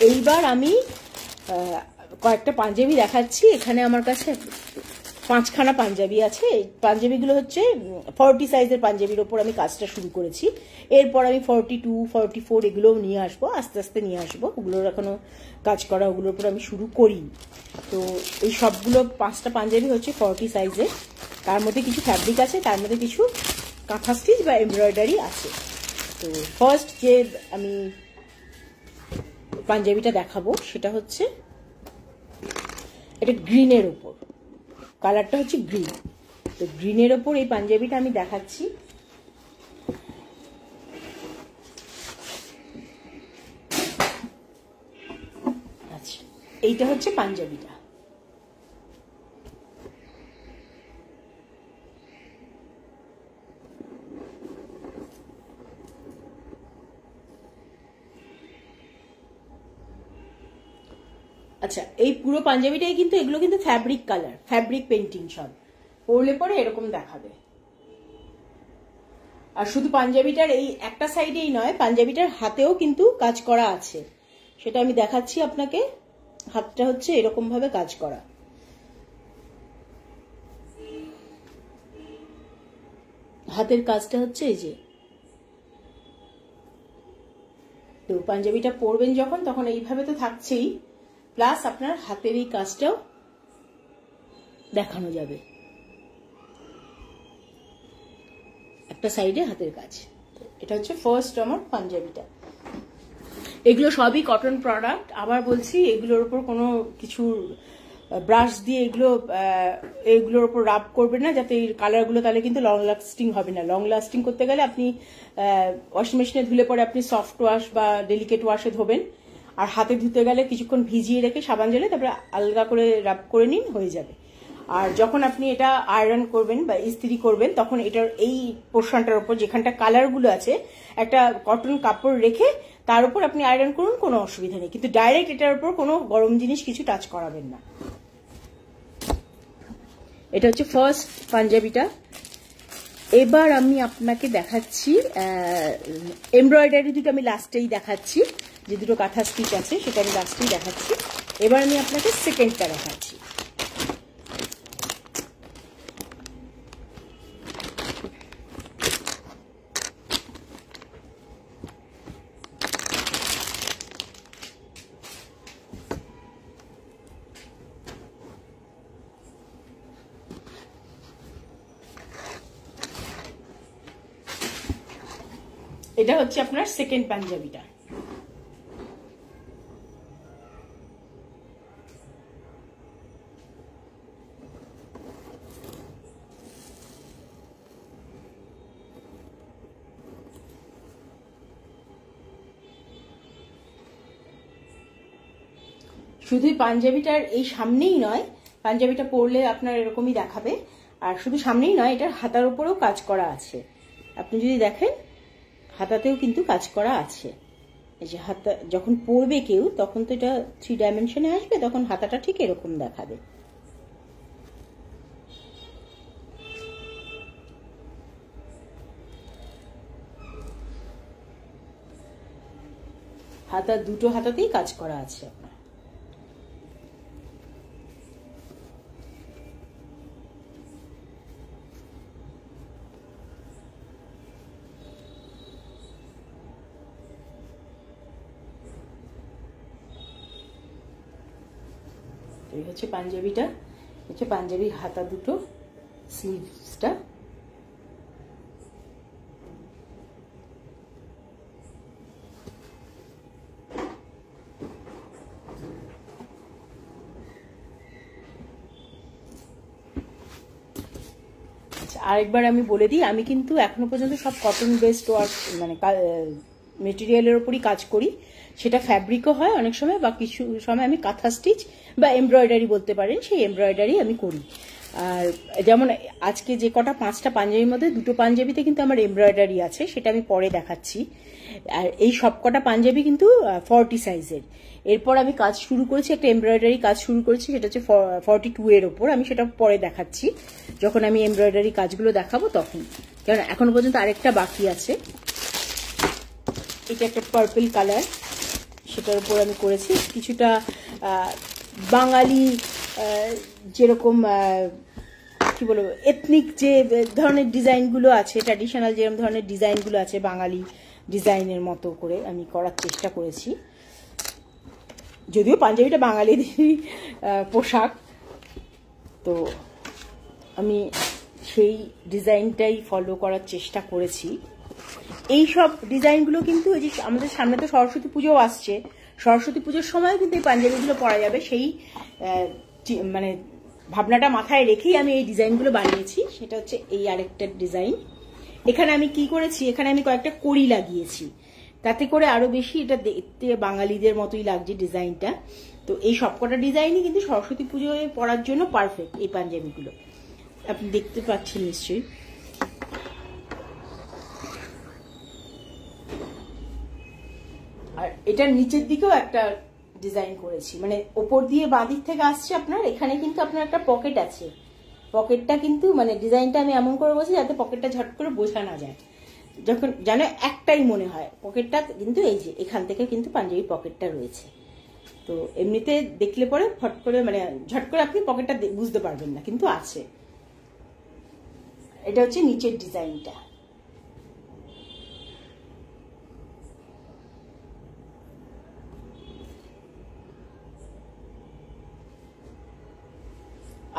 এইবার আমি কয়েকটা পাঞ্জাবি দেখাচ্ছি। এখানে আমার কাছে 5খানা পাঞ্জাবি আছে। এই পাঞ্জাবিগুলো হচ্ছে 40 সাইজের পাঞ্জাবির ওপর আমি কাজটা শুরু করেছি। এরপর আমি 42, 44 এগুলোও নিয়ে আসবো, আস্তে আস্তে নিয়ে আসবো। ওগুলোর এখনো কাজ করা, ওগুলোর উপর আমি শুরু করি। তো এই সবগুলো 5টা পাঞ্জাবি হচ্ছে 40 সাইজের। তার মধ্যে কিছু ফ্যাব্রিক আছে, তার মধ্যে কিছু কাঁথা স্টিচ বা এমব্রয়ডারি আছে। তো ফার্স্ট যে আমি পাঞ্জাবিটা দেখাবো সেটা হচ্ছে এটা গ্রিনের ওপর, কালারটা হচ্ছে গ্রিন। তো গ্রিনের ওপর এই পাঞ্জাবিটা আমি দেখাচ্ছি। আচ্ছা, এইটা হচ্ছে পাঞ্জাবিটা। আচ্ছা, এই পুরো পাঞ্জাবিটাই কিন্তু, এগুলো কিন্তু ফ্যাব্রিক কালার, ফ্যাব্রিক পেন্টিং সব। পরলে পরে এরকম দেখাবে। আর শুধু পাঞ্জাবিটার এই একটা সাইডেই নয়, পাঞ্জাবিটার হাতেও কিন্তু কাজ করা আছে, সেটা আমি দেখাচ্ছি আপনাকে। হাতটা হচ্ছে এরকম ভাবে কাজ করা। হাতের কাজটা হচ্ছে এই যে। তো পাঞ্জাবিটা পরবেন যখন, তখন এইভাবে তো থাকছেই, প্লাস আপনার হাতের এই কাজটাও দেখানো যাবে। একটা সাইডে হাতের কাজ। এটা হচ্ছে ফার্স্ট আমার পাঞ্জাবিটা। এগুলো সবই কটন প্রোডাক্ট। আবার বলছি, এগুলোর উপর কোনো কিছু ব্রাশ দিয়ে এগুলোর উপর রাব করবেন না, যাতে এই কালারগুলো, তাহলে কিন্তু লং লাস্টিং হবে না। লং লাস্টিং করতে গেলে আপনি ওয়াশিং মেশিনে ধুলে পরে আপনি সফট ওয়াশ বা ডেলিকেট ওয়াশে ধোবেন। আর হাতে ধুতে গেলে কিছুক্ষণ ভিজিয়ে রেখে সাবান জলে তারপরে আলগা করে রাব করে নিন, হয়ে যাবে। আর যখন আপনি এটা আয়রন করবেন বা ইস্ত্রি করবেন, তখন এটার এই পোর্শনটার উপর যেখানটা কালারগুলো আছে, একটা কটন কাপড় রেখে তার উপর আপনি আয়রন করুন, কোনো অসুবিধা নেই। কিন্তু ডাইরেক্ট এটার উপর কোনো গরম জিনিস কিছু টাচ করাবেন না। এটা হচ্ছে ফার্স্ট পাঞ্জাবিটা। এবার আমি আপনাকে দেখাচ্ছি এমব্রয়ডারি দুটো, আমি লাস্টেই দেখাচ্ছি। যে দুটো কাঁথা স্টিচ আছে সেটা আমি লাস্টেই দেখাচ্ছি। এবার আমি আপনাকে সেকেন্ডটা দেখাচ্ছি। এটা হচ্ছে আপনার সেকেন্ড পাঞ্জাবিটা। শুধু পাঞ্জাবিটার এই সামনেই নয়, পাঞ্জাবিটা পরলে আপনার এরকমই দেখাবে। আর শুধু সামনেই নয়, এটার হাতার উপরেও কাজ করা আছে। আপনি যদি দেখেন, হাতাতেও কিন্তু কাজ করা আছে। এই যে হাতা যখন পরবে কেউ, তখন তো এটা 3 ডাইমেনশনে আসবে, তখন হাতাটা ঠিক এরকম দেখাবে। হাতা দুটো হাতাতেই কাজ করা আছে আপনার। এই হচ্ছে পাঞ্জাবিটা, হচ্ছে পাঞ্জাবির হাতা দুটো, স্লিভসটা। আরেকবার আমি বলে দিই, আমি কিন্তু এখনো পর্যন্ত সব কটন বেসড ওয়ার্ক, মানে মেটেরিয়ালের উপরই কাজ করি। সেটা ফ্যাব্রিকও হয় অনেক সময়, বা কিছু সময় আমি কাঁথা স্টিচ বা এমব্রয়ডারি বলতে পারেন, সেই এমব্রয়ডারি আমি করি। আর যেমন আজকে যে কটা 5টা পাঞ্জাবির মধ্যে 2টো পাঞ্জাবিতে কিন্তু আমার এমব্রয়ডারি আছে, সেটা আমি পরে দেখাচ্ছি। আর এই সব কটা পাঞ্জাবি কিন্তু 40 সাইজের। এরপর আমি কাজ শুরু করেছি, একটা এমব্রয়ডারি কাজ শুরু করেছি, সেটা হচ্ছে 42 এর ওপর। আমি সেটা পরে দেখাচ্ছি, যখন আমি এমব্রয়ডারি কাজগুলো দেখাবো তখন। কারণ এখনো পর্যন্ত আরেকটা বাকি আছে। এটা একটা পার্পল কালার, সেটার উপর আমি করেছি। কিছুটা বাঙালি যেরকম কি বলবো এথনিক যে ধরনের ডিজাইনগুলো আছে, ট্র্যাডিশনাল যেরকম ধরনের ডিজাইনগুলো আছে বাঙালি ডিজাইনের মতো করে আমি করার চেষ্টা করেছি। যদিও পাঞ্জাবিটা বাঙালিদেরই পোশাক, তো আমি সেই ডিজাইনটাই ফলো করার চেষ্টা করেছি। এই সব ডিজাইনগুলো কিন্তু এই যে আমাদের সামনে তো সরস্বতী পুজোও আসছে, সরস্বতী পুজোর সময় কিন্তু এই পাঞ্জাবিগুলো পরা যাবে, সেই মানে ভাবনাটা মাথায় রেখেই আমি এই ডিজাইনগুলো বানিয়েছি। সেটা হচ্ছে এই আরেকটা ডিজাইন। এখানে আমি কি করেছি, এখানে আমি কয়েকটা কড়ি লাগিয়েছি, তাতে করে আরো বেশি এটা দেখতে বাঙালিদের মতোই লাগছে ডিজাইনটা। তো এই সবকটা ডিজাইনই কিন্তু সরস্বতী পুজোয় পরার জন্য পারফেক্ট এই পাঞ্জাবিগুলো, আপনি দেখতে পাচ্ছেন নিশ্চয়ই। আর এটার নিচের দিকেও একটা ডিজাইন করেছি, মানে ওপর দিয়ে বাঁ দিক থেকে আসছে আপনার, এখানে কিন্তু আপনার একটা পকেট আছে। পকেটটা কিন্তু মানে ডিজাইনটা আমি এমন করে বলছি যাতে পকেটটা ঝট করে বোঝা না যায়, যখন যেন একটাই মনে হয় পকেটটা, কিন্তু এই যে এখান থেকে কিন্তু পাঞ্জাবি পকেটটা রয়েছে। তো এমনিতে দেখলে পরে ফট করে মানে ঝট করে আপনি পকেটটা বুঝতে পারবেন না, কিন্তু আছে। এটা হচ্ছে নিচের ডিজাইনটা।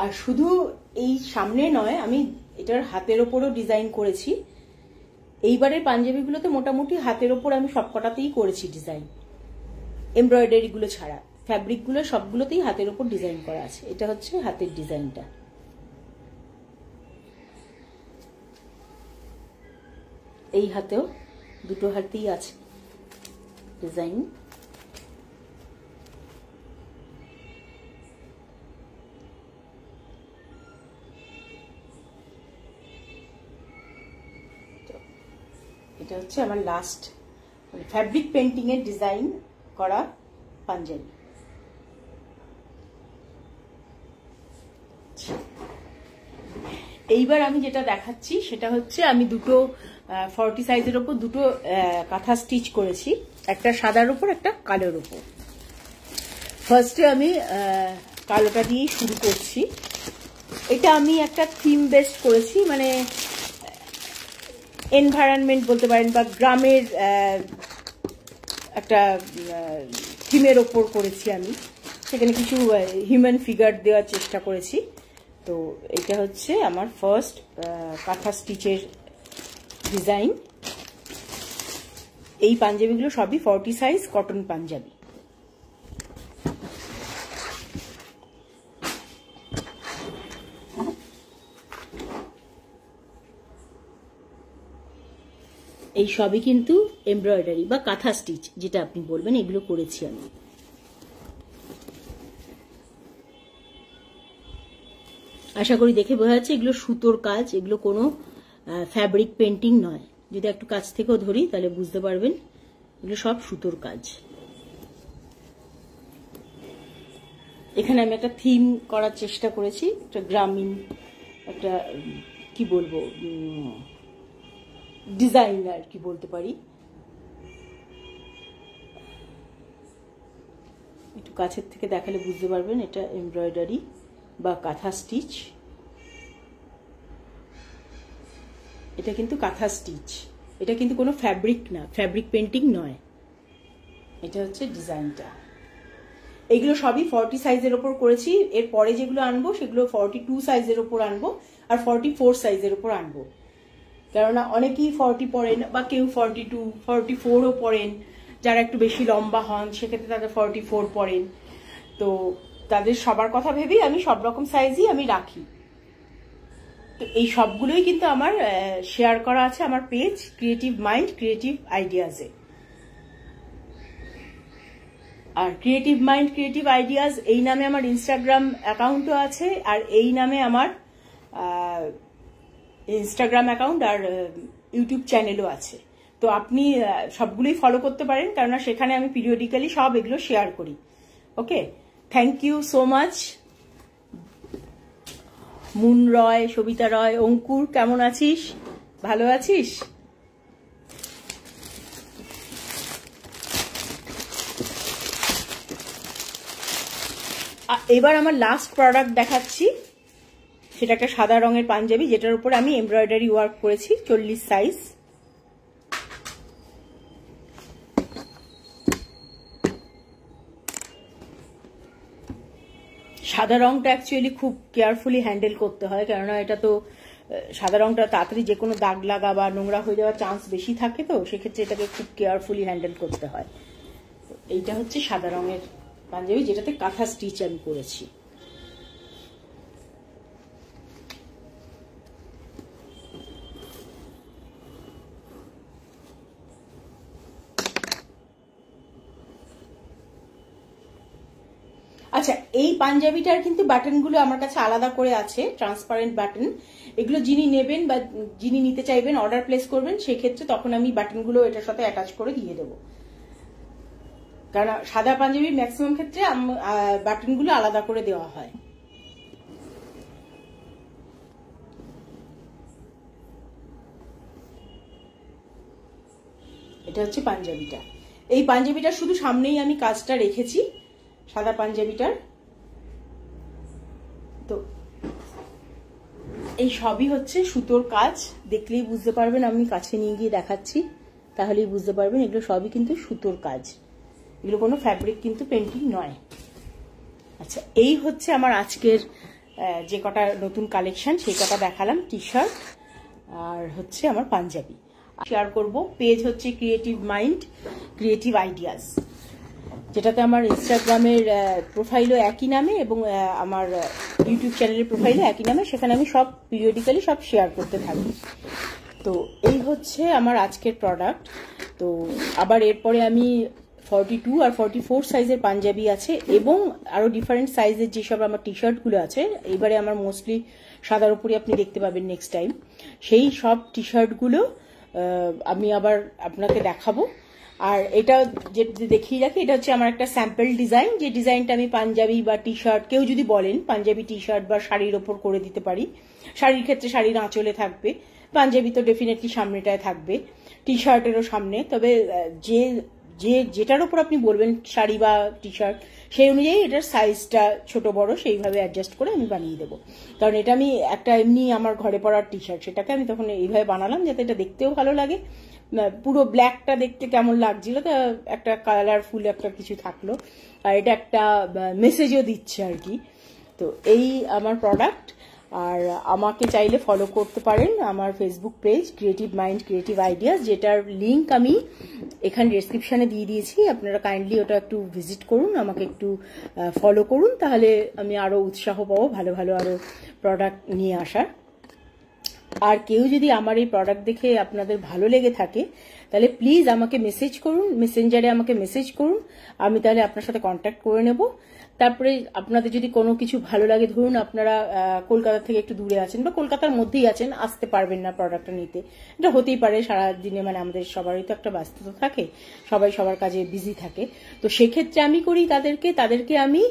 আর শুধু এই সামনে নয়, আমি এটার হাতের ওপরও ডিজাইন করেছি। এইবারের পাঞ্জাবিগুলোতে মোটামুটি হাতের ওপর আমি সবকটাতেই করেছি ডিজাইন, এমব্রয়ডারি গুলো ছাড়া। ফ্যাব্রিক গুলো সবগুলোতেই হাতের ওপর ডিজাইন করা আছে। এটা হচ্ছে হাতের ডিজাইনটা। এই হাতেও দুটো হাতেই আছে ডিজাইন। এটা হচ্ছে আমার লাস্ট ফ্যাব্রিক পেন্টিং এর ডিজাইন করা পাঞ্জাবি। এইবার আমি যেটা দেখাচ্ছি সেটা হচ্ছে আমি দুটো 40 সাইজের ওপর দুটো কাঁথা স্টিচ করেছি, একটা সাদার উপর একটা কালোর উপর। ফার্স্টে আমি কালোটা দিয়ে শুরু করছি। এটা আমি একটা থিম বেসড করেছি, মানে এনভায়রনমেন্ট বলতে পারেন বা গ্রামের একটা থিমের ওপর করেছি আমি। সেখানে কিছু হিউম্যান ফিগার দেওয়ার চেষ্টা করেছি। তো এটা হচ্ছে আমার ফার্স্ট কাঁথা স্টিচের ডিজাইন। এই পাঞ্জাবিগুলো সবই 40 সাইজ কটন পাঞ্জাবি। এই সবই কিন্তু এমব্রয়ডারি বা কাঁথা স্টিচ যেটা আপনি বলবেন, এগুলো করেছি আমি। আশা করি দেখে বোঝা যাচ্ছে এগুলো সুতোর কাজ, এগুলো কোনো ফ্যাব্রিক পেন্টিং নয়। যদি একটু কাছ থেকেও ধরি তাহলে বুঝতে পারবেন এগুলো সব সুতোর কাজ। এখানে আমি একটা থিম করার চেষ্টা করেছি, একটা গ্রামীণ একটা কি বলবো ডিজাইন আর কি বলতে পারি। একটু কাছের থেকে দেখালে বুঝতে পারবেন এটা এমব্রয়ডারি বা কাঁথা স্টিচ। এটা কিন্তু কাঁথা স্টিচ, এটা কিন্তু কোনো ফ্যাব্রিক না, ফ্যাব্রিক পেন্টিং নয়। এটা হচ্ছে ডিজাইনটা। এগুলো সবই 40 সাইজের ওপর করেছি। এর পরে যেগুলো আনবো সেগুলো 42 সাইজের ওপর আনবো আর 44 সাইজের ওপর আনবো, কেননা অনেকেই 40 পরেন বা কেউ 42, 44ও পরেন। যারা একটু বেশি লম্বা হন সেক্ষেত্রে তাদের 44 পরেন। তো তাদের সবার কথা ভেবেই আমি সব রকম সাইজই আমি রাখি। তো এই সবগুলোই কিন্তু আমার শেয়ার করা আছে আমার পেজ ক্রিয়েটিভ মাইন্ড ক্রিয়েটিভ আইডিয়াজে। আর ক্রিয়েটিভ মাইন্ড ক্রিয়েটিভ আইডিয়াজ এই নামে আমার ইনস্টাগ্রাম অ্যাকাউন্টও আছে, আর এই নামে আমার ইনস্টাগ্রাম অ্যাকাউন্ট আর ইউটিউব চ্যানেলও আছে। তো আপনি সবগুলোই ফলো করতে পারেন, কেননা সেখানে আমি পিরিয়ডিক্যালি সব এগুলো শেয়ার করি। Okay, thank you so much. Moon Roy, Sabita Roy, Ankur, কেমন আছিস? ভালো আছিস? এবার আমার লাস্ট প্রোডাক্ট দেখাচ্ছি, সেটা একটা সাদা রঙের পাঞ্জাবি যেটার উপরে আমি এমব্রয়ডারি ওয়ার্ক করেছি, 40 সাইজ। সাদা রংটা অ্যাকচুয়ালি খুব কেয়ারফুলি হ্যান্ডেল করতে হয়, কেননা এটা তো সাদা রংটা তাড়াতাড়ি যে কোনো দাগ লাগা বা নোংরা হয়ে যাওয়ার চান্স বেশি থাকে, তো সেক্ষেত্রে এটাকে খুব কেয়ারফুলি হ্যান্ডেল করতে হয়। এইটা হচ্ছে সাদা রঙের পাঞ্জাবি যেটাতে কাঁথা স্টিচ আমি করেছি। আচ্ছা, এই পাঞ্জাবিটার কিন্তু বাটনগুলো আমার কাছে আলাদা করে আছে, ট্রান্সপারেন্ট বাটন। এগুলো যিনি নেবেন বা যিনি নিতে চাইবেন, অর্ডার প্লেস করবেন, সেক্ষেত্রে তখন আমি বাটনগুলো এটার সাথে অ্যাটাচ করে দিয়ে দেবো। কারণ সাদা পাঞ্জাবির ম্যাক্সিমাম ক্ষেত্রে বাটনগুলো আলাদা করে দেওয়া হয়। এটা হচ্ছে পাঞ্জাবিটা। এই পাঞ্জাবিটার শুধু সামনেই আমি কাজটা রেখেছি, সাদা পাঞ্জাবিটার। তো এই সবই হচ্ছে সুতোর কাজ, দেখলেই বুঝতে পারবেন, আমি কাছে নিয়ে গিয়ে দেখাচ্ছি তাহলেই বুঝতে পারবেন, এগুলো সবই কিন্তু সুতোর কাজ, এগুলো কোনো ফ্যাব্রিক কিন্তু পেন্টিং নয়। আচ্ছা, এই হচ্ছে আমার আজকের যে কটা নতুন কালেকশন, সেই কটা দেখালাম, টি শার্ট আর হচ্ছে আমার পাঞ্জাবি। শেয়ার করব, পেজ হচ্ছে ক্রিয়েটিভ মাইন্ড ক্রিয়েটিভ আইডিয়াস, যেটাতে আমার ইনস্টাগ্রামের প্রোফাইলও একই নামে এবং আমার ইউটিউব চ্যানেলের প্রোফাইলও একই নামে, সেখানে আমি সব পিরিয়ডিক্যালি সব শেয়ার করতে থাকি। তো এই হচ্ছে আমার আজকের প্রোডাক্ট। তো আবার এরপরে আমি 42 আর 44 সাইজের পাঞ্জাবি আছে এবং আরো ডিফারেন্ট সাইজের যেসব আমার টি শার্টগুলো আছে, এবারে আমার মোস্টলি সাদার উপরে আপনি দেখতে পাবেন নেক্সট টাইম, সেই সব টি শার্টগুলো আমি আবার আপনাকে দেখাবো। আর এটা যে দেখিয়ে রাখি, এটা হচ্ছে আমার একটা স্যাম্পল ডিজাইন, যে ডিজাইনটা আমি পাঞ্জাবি বা টি শার্ট, কেউ যদি বলেন পাঞ্জাবি টি শার্ট বা শাড়ির ওপর করে দিতে পারি। শাড়ির ক্ষেত্রে শাড়ির আঁচলে থাকবে, পাঞ্জাবি তো ডেফিনেটলি সামনেটায় থাকবে, টি শার্টেরও সামনে, তবে যেটার ওপর আপনি বলবেন শাড়ি বা টি শার্ট, সেই অনুযায়ী এটার সাইজটা ছোট বড় সেইভাবে অ্যাডজাস্ট করে আমি বানিয়ে দেবো। কারণ এটা আমি একটা এমনি আমার ঘরে পরার টি শার্ট, সেটাকে আমি তখন এইভাবে বানালাম যাতে এটা দেখতেও ভালো লাগে। পুরো ব্ল্যাকটা দেখতে কেমন লাগছিল, তা একটা কালারফুল একটা কিছু থাকলো, আর এটা একটা মেসেজও দিচ্ছে আর কি। তো এই আমার প্রোডাক্ট। আর আমাকে চাইলে ফলো করতে পারেন আমার Facebook page creative mind creative ideas, যেটার লিঙ্ক আমি এখানে ডেসক্রিপশনে দিয়ে দিয়েছি। আপনারা কাইন্ডলি ওটা একটু ভিজিট করুন, আমাকে একটু ফলো করুন, তাহলে আমি আরো উৎসাহ পাবো ভালো ভালো আরো প্রোডাক্ট নিয়ে আসার। আর কেউ যদি আমার এই প্রোডাক্ট দেখে আপনাদের ভালো লেগে থাকে, তাহলে প্লিজ আমাকে মেসেজ করুন, মেসেঞ্জারে আমাকে মেসেজ করুন, আমি তাহলে আপনার সাথে কন্ট্যাক্ট করে নেব। তারপরে আপনাদের যদি কোনো কিছু ভালো লাগে, ধরুন আপনারা কলকাতা থেকে একটু দূরে আছেন বা কলকাতার মধ্যেই আছেন, আসতে পারবেন না প্রোডাক্টটা নিতে, এটা হতেই পারে, সারাদিনে মানে আমাদের সবারই তো একটা ব্যস্ততা থাকে, সবাই সবার কাজে বিজি থাকে। তো সেক্ষেত্রে আমি করি তাদেরকে আমি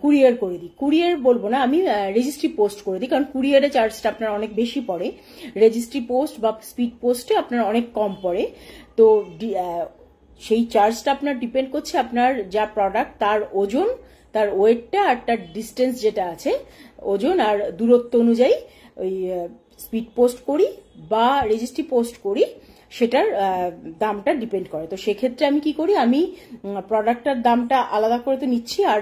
কুরিয়ার করে দিই, কুরিয়ার বলবো না, আমি রেজিস্ট্রি পোস্ট করে দিই, কারণ কুরিয়ারে চার্জটা আপনার অনেক বেশি পড়ে, রেজিস্ট্রি পোস্ট বা স্পিড পোস্টে আপনার অনেক কম পড়ে। তো সেই চার্জটা আপনার ডিপেন্ড করছে আপনার যা প্রোডাক্ট, তার ওজন, তার ওয়েটটা আর তার ডিস্টেন্স যেটা আছে, ওজন আর দূরত্ব অনুযায়ী ওই স্পিড পোস্ট করি বা রেজিস্ট্রি পোস্ট করি, সেটার দামটা ডিপেন্ড করে। তো সেক্ষেত্রে আমি কি করি, আমি প্রোডাক্টটার দামটা আলাদা করে তো নিচ্ছি, আর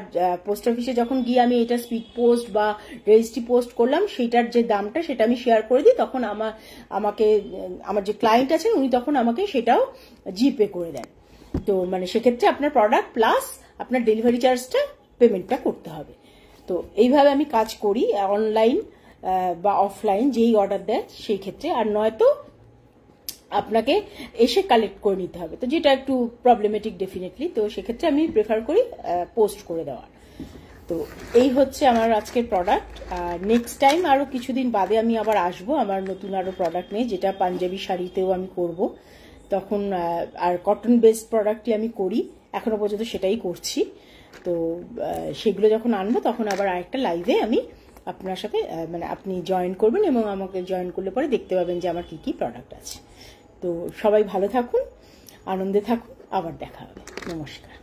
পোস্ট অফিসে যখন গিয়ে আমি এটা স্পিড পোস্ট বা রেজিস্ট্রি পোস্ট করলাম, সেটার যে দামটা সেটা আমি শেয়ার করে দিই, তখন আমার যে ক্লায়েন্ট আছেন উনি তখন আমাকে সেটাও জিপে করে দেন। তো মানে সেক্ষেত্রে আপনার প্রোডাক্ট প্লাস আপনার ডেলিভারি চার্জটা পেমেন্টটা করতে হবে। তো এইভাবে আমি কাজ করি, অনলাইন বা অফলাইন যেই অর্ডার দেয় সেই ক্ষেত্রে, আর নয়তো আপনাকে এসে কালেক্ট করে নিতে হবে, তো যেটা একটু প্রবলেমেটিক ডেফিনেটলি। তো সেক্ষেত্রে আমি প্রেফার করি পোস্ট করে দেওয়ার। তো এই হচ্ছে আমার আজকের প্রোডাক্ট। নেক্সট টাইম আরো কিছুদিন বাদে আমি আবার আসবো আমার নতুন আরো প্রোডাক্ট নিয়ে, যেটা পাঞ্জাবি শাড়িতেও আমি করব তখন, আর কটন বেসড প্রোডাক্টই আমি করি, এখনো পর্যন্ত সেটাই করছি। তো সেগুলো যখন আনবো তখন আবার আরেকটা লাইভে আমি আপনার সাথে মানে আপনি জয়েন করবেন এবং আমাকে জয়েন করলে পরে দেখতে পাবেন যে আমার কি কি প্রোডাক্ট আছে। তো সবাই ভালো থাকুন, আনন্দে থাকুন, আবার দেখা হবে। নমস্কার।